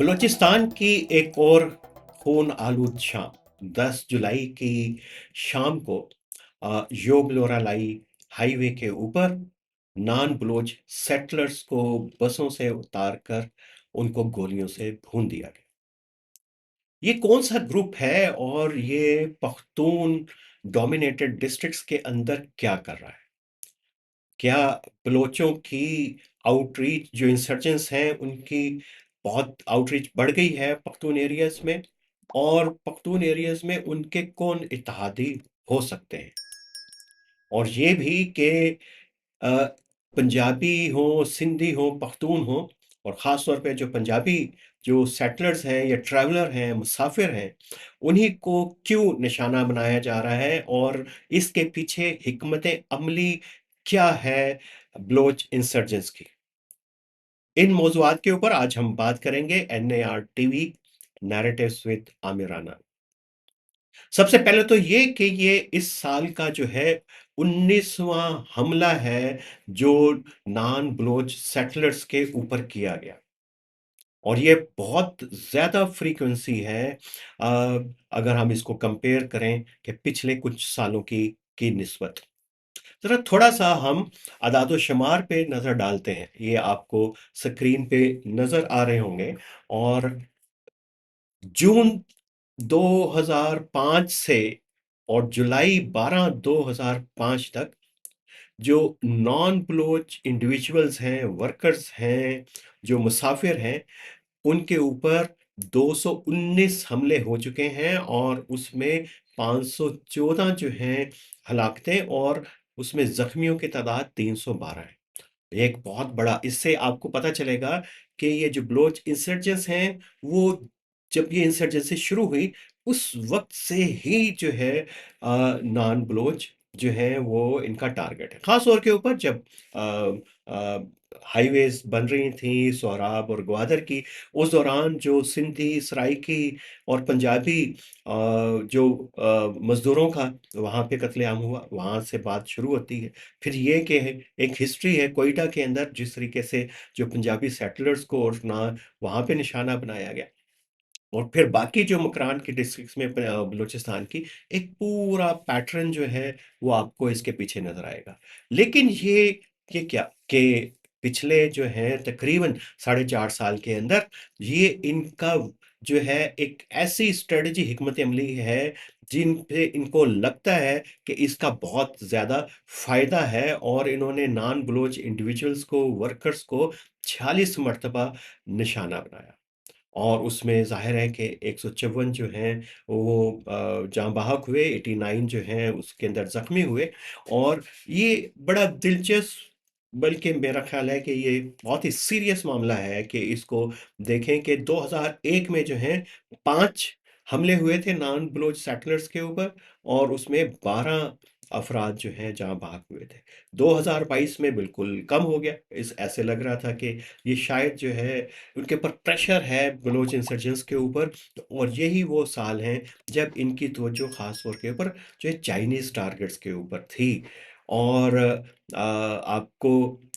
बलूचिस्तान की एक और खून आलूद शाम 10 जुलाई की शाम को योगलोरा लाई हाईवे के ऊपर नान बलोच सेटलर्स को बसों से उतारकर उनको गोलियों से भून दिया गया। ये कौन सा ग्रुप है और ये पख्तून डोमिनेटेड डिस्ट्रिक्ट्स के अंदर क्या कर रहा है? क्या बलोचों की आउटरीच जो इंसर्जेंट्स हैं उनकी बहुत आउटरीच बढ़ गई है पख्तून एरियाज में, और पख्तून एरियाज में उनके कौन इत्तेहादी हो सकते हैं, और ये भी कि अ, पंजाबी हो, सिंधी हो, पख्तून हो, और ख़ास तौर पे जो पंजाबी जो सेटलर्स हैं या ट्रैवलर हैं, मुसाफिर हैं, उन्हीं को क्यों निशाना बनाया जा रहा है और इसके पीछे हिकमत अमली क्या है बलोच इंसर्जेंट्स की। इन मौज़ूआत के ऊपर आज हम बात करेंगे NAR TV narratives with Aamir Rana. सबसे पहले तो ये कि ये इस साल का जो है 19वां हमला है जो नान बलोच सेटलर्स के ऊपर किया गया, और ये बहुत ज़्यादा फ्रीक्वेंसी है अ, अगर हम इसको कंपेयर करें कि पिछले कुछ सालों की निस्बत। ज़रा थोड़ा-सा हम अदाद-ओ-शुमार पे नज़र डालते हैं। ये आपको स्क्रीन पे नज़र आ रहे होंगे, और जून 2005 से और जुलाई 12 2005 तक जो नॉन बलोच इंडिविजुअल्स हैं, वर्कर्स हैं, जो मुसाफिर हैं, उनके ऊपर 219 हमले हो चुके हैं, और उसमें 514 जो हैं हलाकतें, और उसमें ज़ख्मियों की तादाद 312 है। एक बहुत बड़ा, इससे आपको पता चलेगा कि ये जो बलोच इंसर्जेंट्स हैं, वो जब ये इंसर्जेंसी शुरू हुई, उस वक़्त से ही जो है नॉन बलोच जो हैं वो इनका टारगेट है। ख़ास तौर के ऊपर जब अ अ, हाईवेज़ बन रही थी सोहराब और ग्वादर की, उस दौरान जो सिंधी, सराइकी और पंजाबी जो मज़दूरों का वहाँ पे कत्लेआम हुआ, वहाँ से बात शुरू होती है। फिर ये कि एक हिस्ट्री है कोयटा के अंदर, जिस तरीके से जो पंजाबी सेटलर्स को और ना वहाँ पे निशाना बनाया गया, और फिर बाकी जो मकरान के डिस्ट्रिक्ट्स में बलूचिस्तान की एक पूरा पैटर्न जो है वो आपको इसके पीछे नजर आएगा। लेकिन ये क्या कि पिछले जो है तकरीबन 4.5 साल के अंदर ये इनका जो है एक ऐसी स्ट्रेटजी हिकमत अमली है जिन पे इनको लगता है कि इसका बहुत ज़्यादा फ़ायदा है, और इन्होंने नॉन बलोच इंडिविजुअल्स को, वर्कर्स को 46 मर्तबा निशाना बनाया, और उसमें ज़ाहिर है कि 154 जो हैं वो जाँ बहक हुए, 89 जो हैं उसके अंदर ज़ख्मी हुए। और ये बड़ा दिलचस्प, बल्कि मेरा ख़्याल है कि ये बहुत ही सीरियस मामला है कि इसको देखें कि 2001 में जो हैं 5 हमले हुए थे नॉन बलोच सेटलर्स के ऊपर, और उसमें 12 अफ़राद जो हैं जाँ बहक हुए थे। 2022 में बिल्कुल कम हो गया। इस ऐसे लग रहा था कि ये शायद जो है उनके ऊपर प्रेशर है बलोच इंसर्जेंट्स के ऊपर, और यही वो साल हैं जब इनकी तवज्जो ख़ास तौर के ऊपर जो है चाइनीज़ टारगेट्स के ऊपर थी। और आपको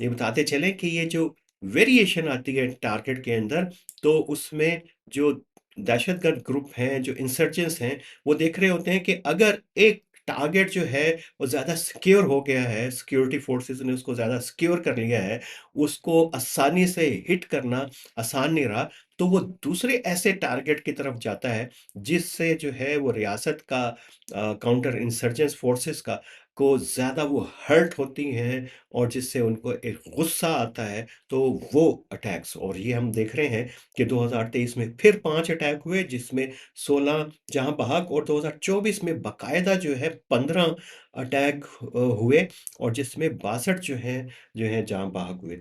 ये बताते चलें कि ये जो वेरिएशन आती है टारगेट के अंदर, तो उसमें जो दहशतगर्द ग्रुप हैं, जो इंसर्जेंट्स हैं, वो देख रहे होते हैं कि अगर एक टारगेट जो है वो ज़्यादा सिक्योर हो गया है, सिक्योरिटी फोर्सेस ने उसको ज़्यादा सिक्योर कर लिया है, उसको आसानी से हिट करना आसान नहीं रहा, तो वो दूसरे ऐसे टारगेट की तरफ जाता है, जिससे जो है वो रियासत का काउंटर इंसर्जेंस फोर्सेस का को ज़्यादा वो हर्ट होती हैं, और जिससे उनको एक गुस्सा आता है, तो वो अटैक्स, और ये हम देख रहे हैं कि 2023 में फिर 5 अटैक हुए, जिसमें 16 जहाँ बहक, और 2024 में बाकायदा जो है 15 अटैक हुए, और जिसमें 62 जो हैं जहाँ बहक हुए।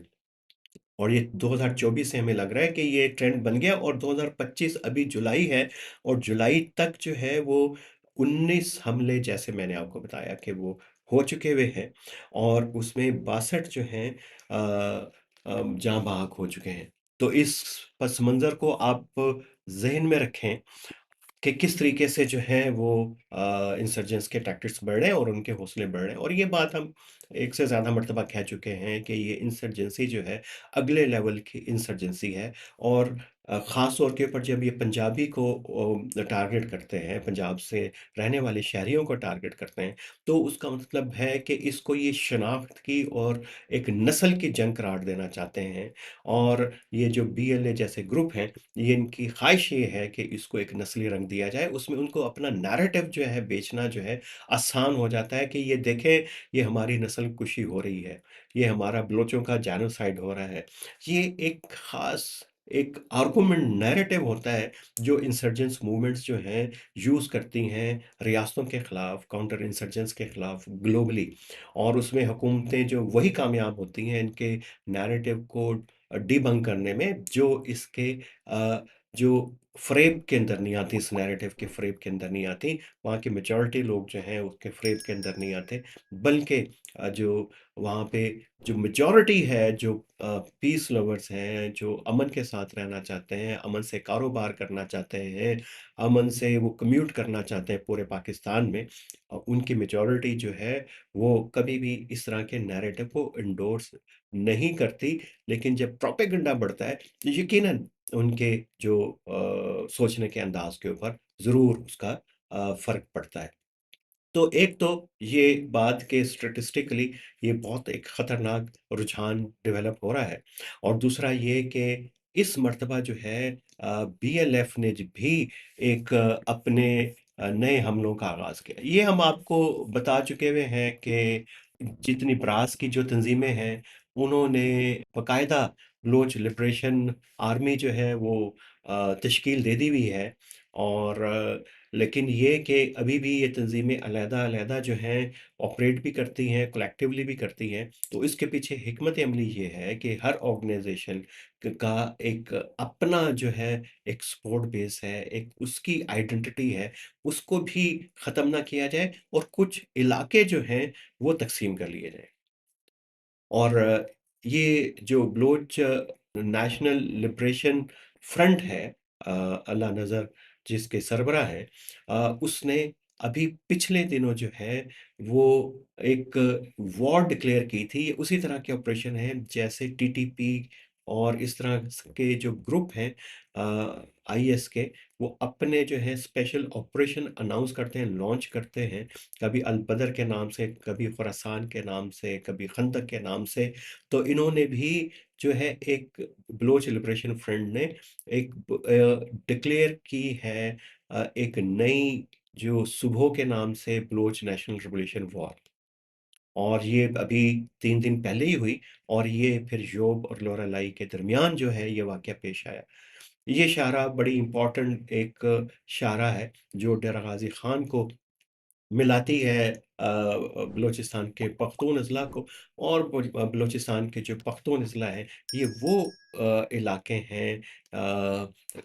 और ये 2024 से हमें लग रहा है कि ये ट्रेंड बन गया, और 2025 अभी जुलाई है, और जुलाई तक जो है वो 19 हमले, जैसे मैंने आपको बताया कि वो हो चुके हुए हैं, और उसमें 62 जो हैं जाँ बहक हो चुके हैं। तो इस पस मंज़र को आप ज़हन में रखें कि किस तरीके से जो है वो इंसर्जेंट्स के टैक्टिक्स बढ़ रहे हैं और उनके हौसले बढ़ रहे हैं, और ये बात हम एक से ज़्यादा मर्तबा कह चुके हैं कि ये इंसर्जेंसी जो है अगले लेवल की इंसर्जेंसी है, और ख़ास तौर के ऊपर जब ये पंजाबी को टारगेट करते हैं, पंजाब से रहने वाले शहरियों को टारगेट करते हैं, तो उसका मतलब है कि इसको ये शनाख्त की और एक नस्ल की जंग करार देना चाहते हैं। और ये जो बीएलए जैसे ग्रुप हैं, ये इनकी ख़्वाहिश ये है कि इसको एक नस्ली रंग दिया जाए, उसमें उनको अपना नैरेटिव जो है बेचना जो है आसान हो जाता है कि ये देखें, ये हमारी नस्ल कुशी हो रही है, ये हमारा बलोचों का जेनोसाइड हो रहा है। ये एक ख़ास एक आर्गुमेंट नैरेटिव होता है जो इंसर्जेंट्स मूवमेंट्स जो हैं यूज़ करती हैं रियासतों के ख़िलाफ़, काउंटर इंसर्जेंट्स के ख़िलाफ़ ग्लोबली। और उसमें हुकूमतें जो वही कामयाब होती हैं इनके नैरेटिव को डिबंक करने में जो इसके जो फ़्रेम के अंदर नहीं आती, इस नैरेटिव के फ़्रेम के अंदर नहीं आती। वहाँ की मेजॉरिटी लोग जो हैं उसके फ़्रेम के अंदर नहीं आते। बल्कि जो वहाँ पे जो मेजॉरिटी है, जो पीस लवर्स हैं, जो अमन के साथ रहना चाहते हैं, अमन से कारोबार करना चाहते हैं, अमन से वो कम्यूट करना चाहते हैं पूरे पाकिस्तान में, उनकी मेजॉरिटी जो है, वो कभी भी इस तरह के नैरेटिव को एंडोर्स नहीं करती। लेकिन जब प्रोपेगेंडा बढ़ता है, तो यकीनन उनके जो सोचने के अंदाज़ के ऊपर ज़रूर उसका फ़र्क पड़ता है। तो एक तो ये बात कि स्टैटिस्टिकली ये बहुत एक खतरनाक रुझान डेवलप हो रहा है और दूसरा ये कि इस मर्तबा जो है बीएलएफ ने भी एक अपने नए हमलों का आगाज़ किया। ये हम आपको बता चुके हुए हैं कि जितनी ब्रास की जो तंजीमें हैं, उन्होंने बाकायदा बलूच लिबरेशन आर्मी जो है वो तश्कील दे दी हुई है और लेकिन ये कि अभी भी ये तंज़ीमें अलहदा-अलहदा जो हैं ऑपरेट भी करती हैं, कलेक्टिवली भी करती हैं। तो इसके पीछे हिकमत अमली ये है कि हर ऑर्गनाइज़ेशन क का एक अपना जो है एक सपोर्ट बेस है, एक उसकी आइडेंटिटी है, उसको भी ख़त्म ना किया जाए और कुछ इलाके जो हैं वो तक़सीम कर लिए जाएँ। और ये जो बलोच नेशनल लिबरेशन फ्रंट है अल्लाह नज़र जिसके सरबराह हैं उसने अभी पिछले दिनों जो है वो एक वॉर डिक्लेयर की थी। ये उसी तरह के ऑपरेशन हैं जैसे टीटीपी और इस तरह के जो ग्रुप हैं आईएस के वो अपने जो है स्पेशल ऑपरेशन अनाउंस करते हैं, लॉन्च करते हैं। कभी अल-बदर के नाम से, कभी खुरासान के नाम से, कभी खंदक के नाम से। तो इन्होंने भी जो है एक बलोच लिबरेशन फ्रंट ने एक डिक्लेयर की है एक नई जो सुबह के नाम से बलोच नेशनल लिबरेशन वॉर और ये अभी 3 दिन पहले ही हुई और ये फिर योब और लोरेलाई के दरमियान जो है ये वाक़या पेश आया। ये शारा बड़ी इम्पोर्टेंट एक शारा है जो डेरा गाज़ी ख़ान को मिलाती है बलूचिस्तान के पख्तून अज़ला को और बलूचिस्तान के जो पख्तून अज़ला हैं, ये वो इलाके हैं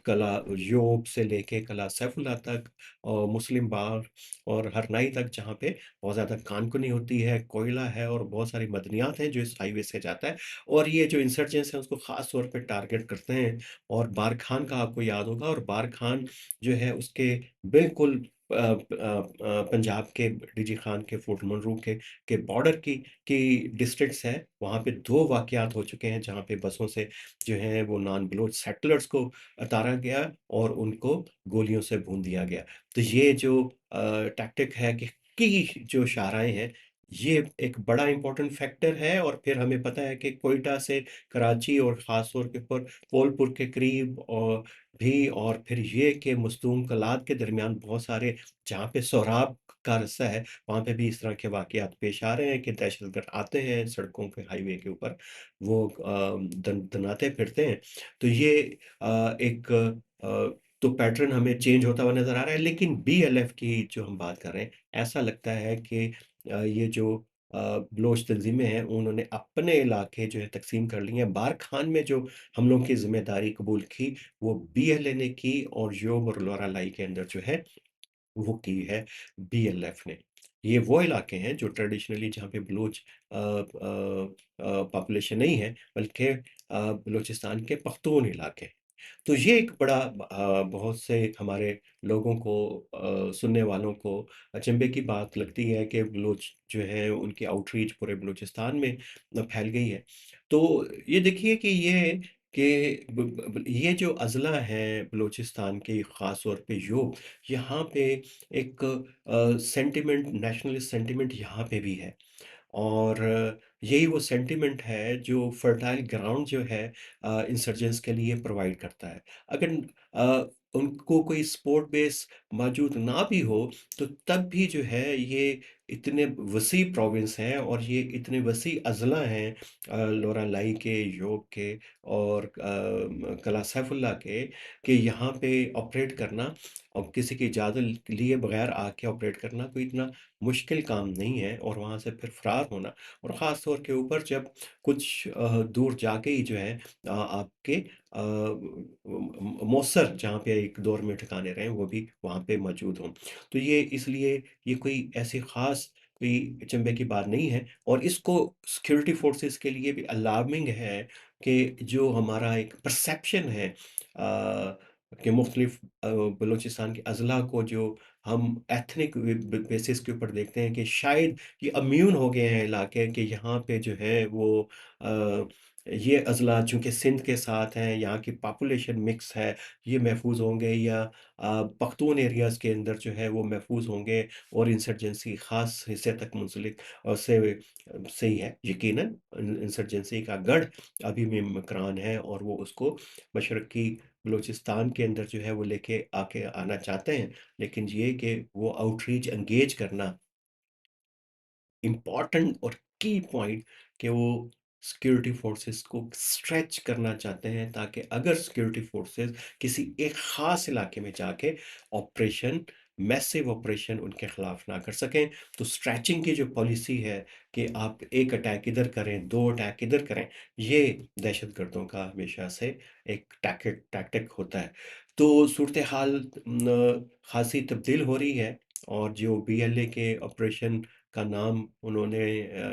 कला योब से लेके कला सैफुल्ला तक और मुस्लिम बाग और हरनाई तक जहाँ पे बहुत ज़्यादा कानकुनी होती है, कोयला है और बहुत सारी मदनियात हैं जो इस हाईवे से जाता है और ये जो इंसर्जेंट्स हैं उसको ख़ास तौर पे टारगेट करते हैं और बार खान का आपको याद होगा और बार खान जो है उसके बिल्कुल पंजाब के डीजी खान के फोर्ट मंगरू के बॉर्डर की डिस्ट्रिक्ट्स हैं, वहाँ पे 2 वाक़यात हो चुके हैं, जहाँ पे बसों से जो है वो नॉन बलोच सेटलर्स को उतारा गया और उनको गोलियों से भून दिया गया। तो ये जो टैक्टिक है कि जो शाराएँ हैं, ये एक बड़ा इम्पोर्टेंट फैक्टर है और फिर हमें पता है कि कोयटा से कराची और ख़ास तौर के ऊपर फूलपुर के करीब भी और फिर ये कि मखदूम कलात के दरमियान बहुत सारे जहाँ पे सोराब का रास्ता है, वहाँ पे भी इस तरह के वाक़यात पेश आ रहे हैं कि दहशतगर्द आते हैं सड़कों के हाईवे के ऊपर, वो दनाते फिरते हैं। तो ये एक तो पैटर्न हमें चेंज होता हुआ नज़र आ रहा है, लेकिन बीएलएफ की जो हम बात कर रहे हैं, ऐसा लगता है कि ये जो बलोच तंज़ीमें हैं, उन्होंने अपने इलाके जो है तक़सीम कर लिए हैं। बार खान में जो हमलों की ज़िम्मेदारी कबूल की, वो बीएलए ने की और योब और लोरालाई के अंदर जो है वो की है बीएलएफ ने। ये वो इलाके हैं जो ट्रेडिशनली जहाँ पे बलूच पॉपुलेशन नहीं है बल्कि बलूचिस्तान के पख्तून इलाके हैं। तो ये एक बड़ा बहुत से हमारे लोगों को सुनने वालों को अचंभे की बात लगती है कि बलूच जो है उनकी आउटरीच पूरे बलूचिस्तान में फैल गई है। तो ये देखिए कि ये कि ये जो अज़ला है बलूचिस्तान के ख़ास तौर पे योग, यहाँ पे एक सेंटिमेंट नेशनलिस्ट सेंटिमेंट यहाँ पे भी है। और यही वो सेंटिमेंट है जो फर्टाइल ग्राउंड जो है इंसर्जेंट्स के लिए प्रोवाइड करता है। अगर उनको कोई स्पोर्ट बेस मौजूद ना भी हो, तो तब भी जो है ये इतने वसी प्रोविंस हैं और ये इतने वसी अज़ला हैं लोरालाई के, योग के और कला सैफुल्लाह के, कि यहाँ पे ऑपरेट करना और किसी की इजाज़त लिए बगैर आके ऑपरेट करना कोई इतना मुश्किल काम नहीं है और वहाँ से फिर फ़रार होना और ख़ास तौर के ऊपर जब कुछ दूर जाके ही जो है आपके मौसर जहाँ पे एक दौर में ठिकाने रहे वो भी वहाँ पे मौजूद हों। तो ये इसलिए ये कोई ऐसी ख़ास कोई अचंभे की बात नहीं है और इसको सिक्योरिटी फ़ोर्सेस के लिए भी अलार्मिंग है कि जो हमारा एक परसेप्शन है कि मुख्तलिफ़ बलूचिस्तान के अज़ला को जो हम एथनिक बेसिस के ऊपर देखते हैं कि शायद ये इम्यून हो गए हैं इलाके कि यहाँ पे जो है वो ये अज़ला चूँकि सिंध के साथ हैं, यहाँ की पॉपुलेशन मिक्स है, ये महफूज़ होंगे या पख्तून एरियाज़ के अंदर जो है वो महफूज़ होंगे और इंसर्जेंसी ख़ास हिस्से तक मुंसलिक सही है यकीनन इंसर्जेंसी का गढ़ अभी भी मकरान है और वो उसको मशरक़ी बलूचिस्तान के अंदर जो है वो लेके आके आना चाहते हैं। लेकिन ये कि वो आउटरीच एंगेज करना इम्पोर्टेंट और की पॉइंट कि वो सिक्योरिटी फोर्सेस को स्ट्रेच करना चाहते हैं ताकि अगर सिक्योरिटी फोर्सेस किसी एक ख़ास इलाके में जाके ऑपरेशन मैसिव ऑपरेशन उनके खिलाफ ना कर सकें, तो स्ट्रेचिंग की जो पॉलिसी है कि आप एक अटैक इधर करें, 2 अटैक इधर करें, ये दहशतगर्दों का हमेशा से एक टैक्टिक टैक्टिक होता है। तो सूरत हाल ख़ासी तब्दील हो रही है और जो बीएलए के ऑपरेशन का नाम उन्होंने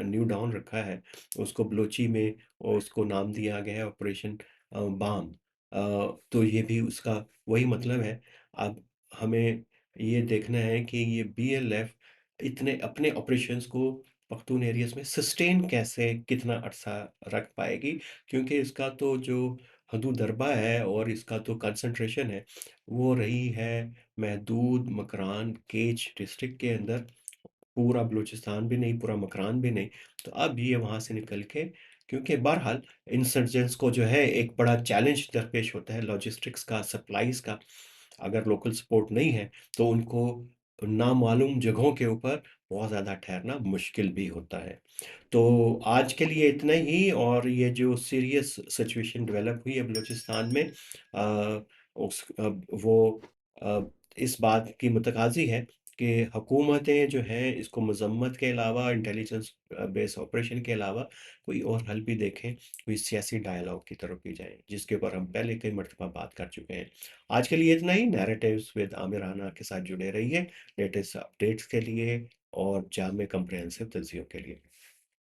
न्यू डाउन रखा है, उसको बलोची में उसको नाम दिया गया है ऑपरेशन बाम। तो ये भी उसका वही मतलब है। अब हमें ये देखना है कि ये बीएलएफ इतने अपने ऑपरेशंस को पख्तून एरियाज़ में सस्टेन कैसे कितना अरसा रख पाएगी, क्योंकि इसका तो जो हदूदर्बा है और इसका तो कंसंट्रेशन है, वो रही है महदूद मकरान केच डिस्ट्रिक्ट के अंदर पूरा बलूचिस्तान भी नहीं, पूरा मकरान भी नहीं। तो अब ये वहाँ से निकल के क्योंकि बहरहाल इंसर्जेंट्स को जो है एक बड़ा चैलेंज दरपेश होता है लॉजिस्टिक्स का, सप्लाइज़ का। अगर लोकल सपोर्ट नहीं है, तो उनको नामालूम जगहों के ऊपर बहुत ज़्यादा ठहरना मुश्किल भी होता है। तो आज के लिए इतना ही और ये जो सीरियस सिचुएशन डेवलप हुई है बलूचिस्तान में वो अ, इस बात की मुतकाज़ी है कि हुकूमतें जो हैं इसको मज़म्मत के अलावा इंटेलिजेंस बेस्ड ऑपरेशन के अलावा कोई और हल भी देखें, कोई सियासी डायलॉग की तरफ भी जाएँ, जिसके ऊपर हम पहले कई मर्तबा बात कर चुके हैं। आज के लिए इतना ही, नैरेटिव्स विद आमिर राना के साथ जुड़े रहिए, लेटेस्ट अपडेट्स के लिए और जामे कम्प्रिहेंसिव तज्ज़ियों के लिए।